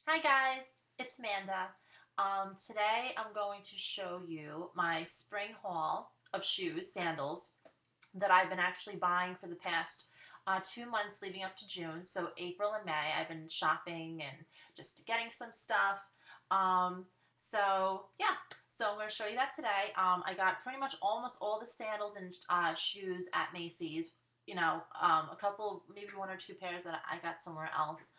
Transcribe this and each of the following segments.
Hi guys, it's Amanda. Today I'm going to show you my spring haul of shoes, sandals, that I've been actually buying for the past 2 months leading up to June. So April and May, I've been shopping and just getting some stuff. Um, so yeah, so I'm going to show you that today. I got pretty much almost all the sandals and shoes at Macy's. A couple, maybe one or two pairs that I got somewhere else.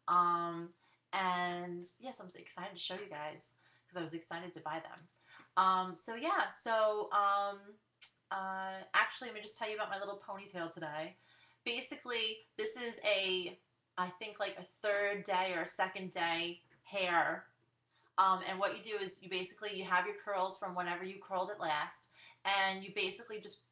Um, and yes, I'm excited to show you guys because I was excited to buy them. Actually, let me just tell you about my little ponytail today. Basically, this is I think like a third day or a second day hair. And what you do is you have your curls from whenever you curled it last, and you basically just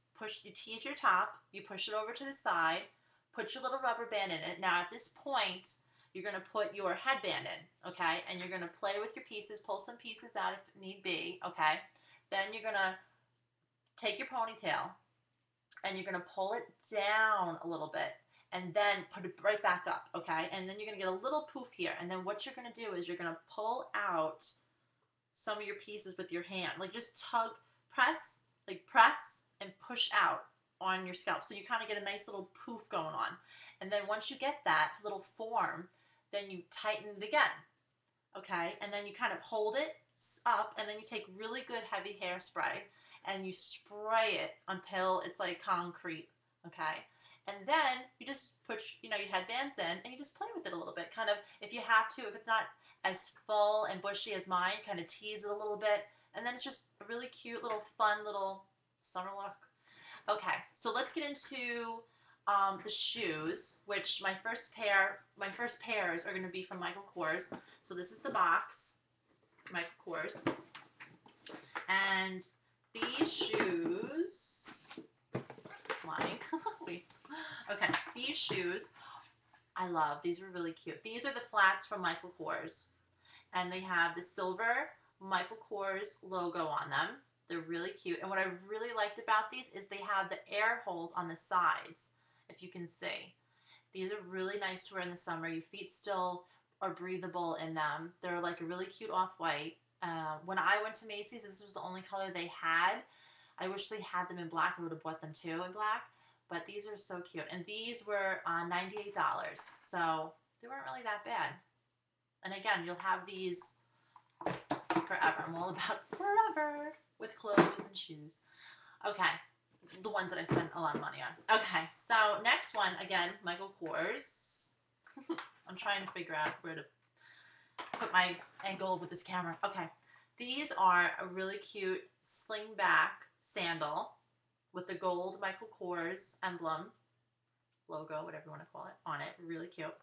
you tease your top, you push it over to the side, put your little rubber band in it. Now at this point, you're going to put your headband in, okay? And you're going to play with your pieces, pull some pieces out if need be, okay? Then you're going to take your ponytail and you're going to pull it down a little bit and then put it right back up, okay? And then you're going to get a little poof here. And then what you're going to do is you're going to pull out some of your pieces with your hand. Like just press and push out on your scalp. So you kind of get a nice little poof going on. And then once you get that little form, then you tighten it again, okay? And then you kind of hold it up, and then you take really good heavy hairspray and you spray it until it's like concrete, okay? And then you just put, your headbands in and you just play with it a little bit. Kind of, if you have to, if it's not as full and bushy as mine, kind of tease it a little bit. And then it's just a really cute little fun little summer look. Okay, so let's get into the shoes, which my first pairs are going to be from Michael Kors. So this is the box, Michael Kors, and these shoes, like, wait, okay, these shoes, I love. These were really cute. These are the flats from Michael Kors, and they have the silver Michael Kors logo on them. They're really cute, and what I really liked about these is they have the air holes on the sides, if you can see. These are really nice to wear in the summer. Your feet still are breathable in them. They're like a really cute off-white. When I went to Macy's, this was the only color they had. I wish they had them in black. I would have bought them too in black, but these are so cute. And these were $98, so they weren't really that bad. And again, you'll have these forever. I'm all about forever with clothes and shoes. Okay, the ones that I spent a lot of money on. Okay, so next one, again, Michael Kors. I'm trying to figure out where to put my angle with this camera. Okay, these are a really cute slingback sandal with the gold Michael Kors emblem, logo, whatever you want to call it, on it. Really cute.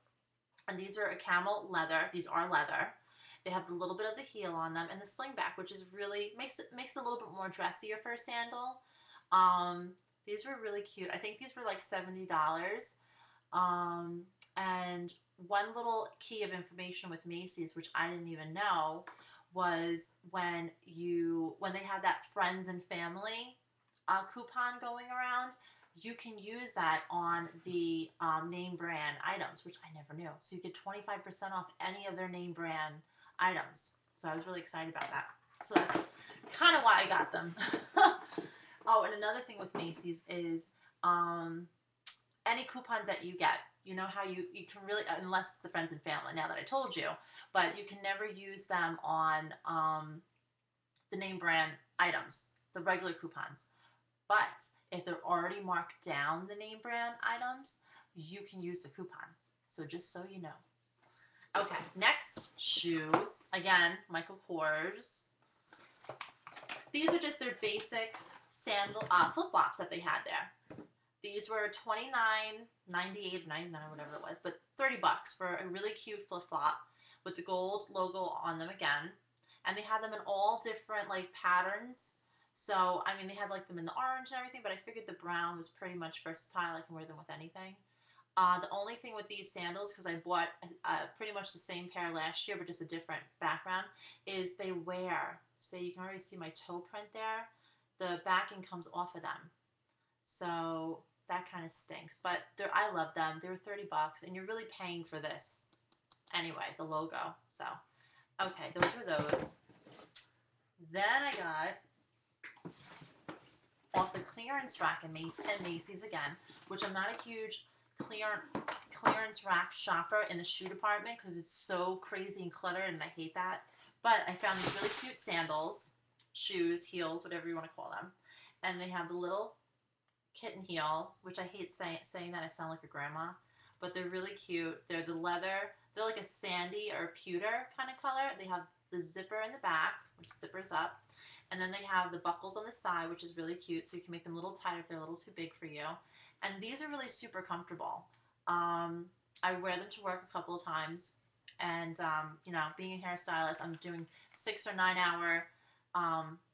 And these are a camel leather. These are leather. They have a little bit of the heel on them and the slingback, which is really makes it a little bit more dressier for a sandal. These were really cute. I think these were like $70. And one little key of information with Macy's, which I didn't even know, was when they had that friends and family coupon going around, you can use that on the name brand items, which I never knew. So you get 25% off any of their name brand items. So I was really excited about that. So that's kind of why I got them. Oh, and another thing with Macy's is any coupons that you get, you know how you can really, unless it's the friends and family, now that I told you, but you can never use them on the name brand items, the regular coupons. But if they're already marked down the name brand items, you can use the coupon. So just so you know. Okay, next, shoes. Again, Michael Kors. These are just their basic sandal flip-flops that they had there. These were $29.98, $99, whatever it was, but $30 for a really cute flip-flop with the gold logo on them again. And they had them in all different like patterns. So, I mean, they had like them in the orange and everything, but I figured the brown was pretty much versatile. I can wear them with anything. The only thing with these sandals, because I bought pretty much the same pair last year, but just a different background, is they wear, so you can already see my toe print there, the backing comes off of them. So that kind of stinks, but I love them. They were $30 and you're really paying for this anyway, the logo. So, okay, those were those. Then I got off the clearance rack in Macy's again, which I'm not a huge clearance rack shopper in the shoe department because it's so crazy and cluttered and I hate that. But I found these really cute sandals, shoes, heels, whatever you want to call them. And they have the little kitten heel, which I hate saying that, I sound like a grandma, but they're really cute. They're the leather, they're like a sandy or pewter kind of color. They have the zipper in the back, which zippers up. And then they have the buckles on the side, which is really cute, so you can make them a little tight if they're a little too big for you. And these are really super comfortable. I wear them to work a couple of times. And, you know, being a hairstylist, I'm doing 6 or 9 hour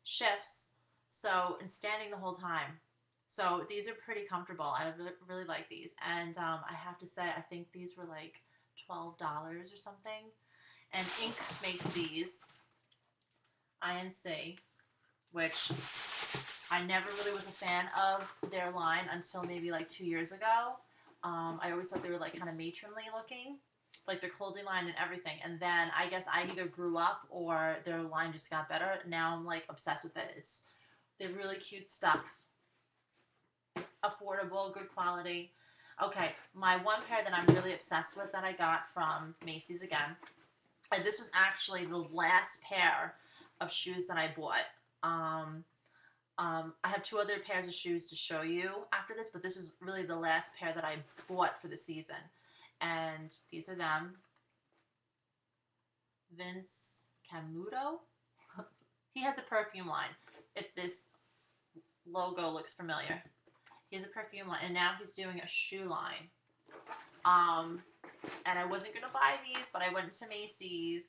shifts, so, and standing the whole time. So these are pretty comfortable. I really like these. And I have to say, I think these were like $12 or something. And Ink makes these, INC, which I never really was a fan of their line until maybe like 2 years ago. I always thought they were like kind of matronly looking, like their clothing line and everything. And then I guess I either grew up or their line just got better. Now I'm like obsessed with it. They're really cute stuff. Affordable, good quality. Okay, my one pair that I'm really obsessed with that I got from Macy's again. And this was actually the last pair of shoes that I bought. I have 2 other pairs of shoes to show you after this, but this was really the last pair that I bought for the season. And these are them. Vince Camuto. He has a perfume line, if this logo looks familiar. He has a perfume line, and now he's doing a shoe line. And I wasn't going to buy these, but I went to Macy's,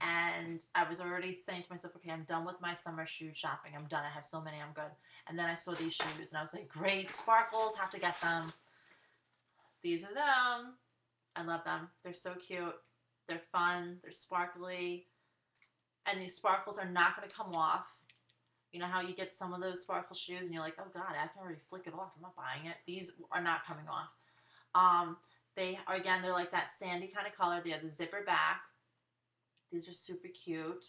and I was already saying to myself, okay, I'm done with my summer shoe shopping. I'm done. I have so many. I'm good. And then I saw these shoes, and I was like, great, sparkles, have to get them. These are them. I love them. They're so cute. They're fun. They're sparkly. And these sparkles are not going to come off. You know how you get some of those sparkle shoes, and you're like, oh, God, I can already flick it off. I'm not buying it. These are not coming off. They are, again, they're like that sandy kind of color. They have the zipper back. These are super cute.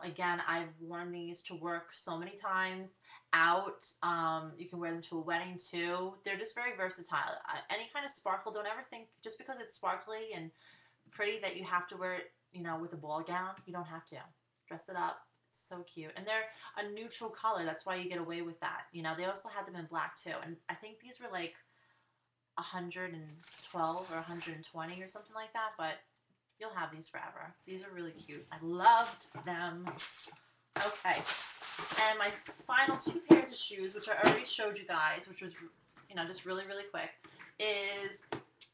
Again, I've worn these to work so many times out. You can wear them to a wedding too. They're just very versatile. Any kind of sparkle, don't ever think just because it's sparkly and pretty that you have to wear it, you know, with a ball gown. You don't have to. Dress it up. It's so cute. And they're a neutral color. That's why you get away with that. You know, they also had them in black too. And I think these were like 112 or 120 or something like that, but you'll have these forever. These are really cute. I loved them. Okay. And my final 2 pairs of shoes, which I already showed you guys, which was, you know, just really, really quick, is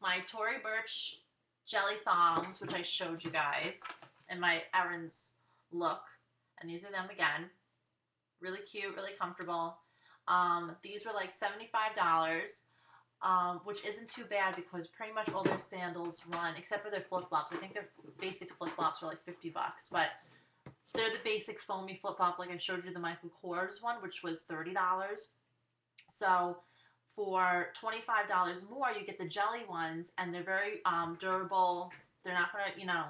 my Tory Burch jelly thongs, which I showed you guys in my errands look. And these are them again. Really cute, really comfortable. These were like $75. Which isn't too bad because pretty much all their sandals run, except for their flip-flops. I think their basic flip-flops are like $50, but they're the basic foamy flip-flops like I showed you the Michael Kors one, which was $30. So for $25 more, you get the jelly ones, and they're very durable. They're not gonna, you know,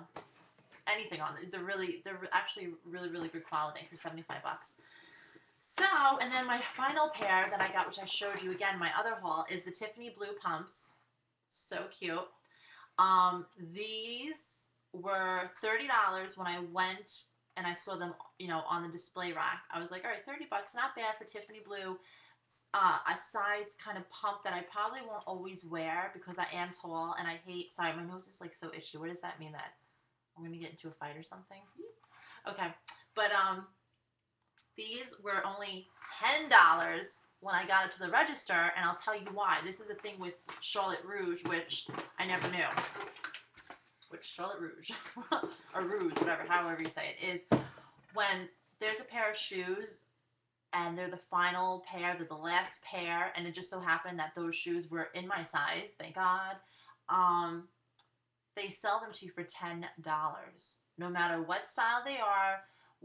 anything on them. They're actually really, really good quality for $75. So, and then my final pair that I got, which I showed you again, my other haul, is the Tiffany blue pumps. So cute. These were $30 when I went and I saw them, you know, on the display rack. I was like, all right, $30, not bad for Tiffany blue. A size kind of pump that I probably won't always wear because I am tall and I hate, sorry, my nose is like so itchy. What does that mean? That I'm going to get into a fight or something? Okay. But, these were only $10 when I got it to the register, and I'll tell you why. This is a thing with Charlotte Rouge, which I never knew. Which Charlotte Rouge, or Rouge, whatever, however you say it, is when there's a pair of shoes, and they're the final pair, they're the last pair, and it just so happened that those shoes were in my size, thank God. They sell them to you for $10. No matter what style they are,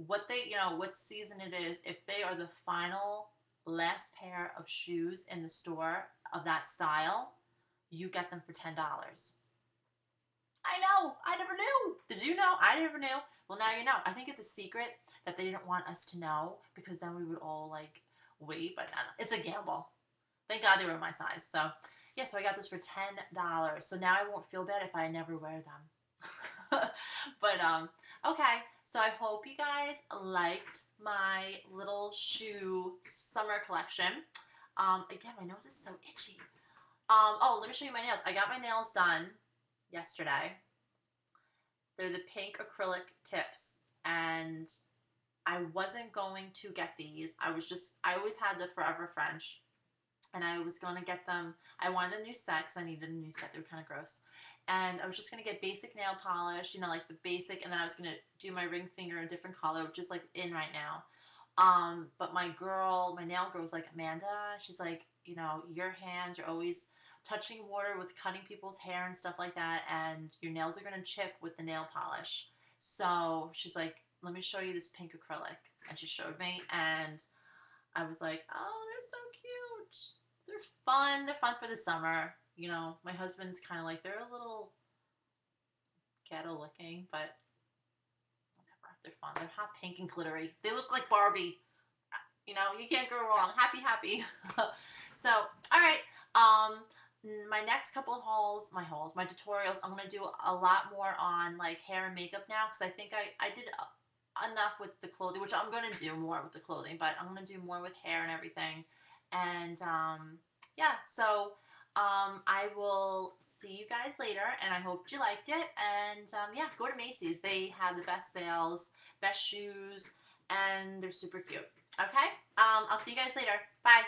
what they, you know, what season it is, if they are the final last pair of shoes in the store of that style, you get them for $10. I know. I never knew. Did you know? I never knew. Well, now you know. I think it's a secret that they didn't want us to know because then we would all like wait. But it's a gamble. Thank God they were my size. So yeah, so I got this for $10. So now I won't feel bad if I never wear them. But okay. So I hope you guys liked my little shoe summer collection. Again, my nose is so itchy. Oh, let me show you my nails. I got my nails done yesterday. They're the pink acrylic tips, and I wasn't going to get these. I always had the Forever French, and I was going to get them. I wanted a new set because I needed a new set. They were kind of gross. And I was just going to get basic nail polish, you know, like the basic, and then I was going to do my ring finger in a different color, which is like in right now. But my nail girl was like, Amanda, she's like, you know, your hands are always touching water with cutting people's hair and stuff like that, and your nails are gonna chip with the nail polish. So she's like, let me show you this pink acrylic. And she showed me, and I was like, oh, they're so cute. They're fun. They're fun for the summer. You know, my husband's kind of like, they're a little ghetto looking, but whatever. They're fun. They're hot pink and glittery. They look like Barbie. You know, you can't go wrong. Happy, happy. So, all right. My next couple of my tutorials, I'm going to do a lot more on like hair and makeup now because I think I did enough with the clothing, which I'm going to do more with the clothing, but I'm going to do more with hair and everything. And yeah, so I will see you guys later, and I hope you liked it. And yeah, go to Macy's. They have the best sales, best shoes, and they're super cute. Okay? I'll see you guys later. Bye.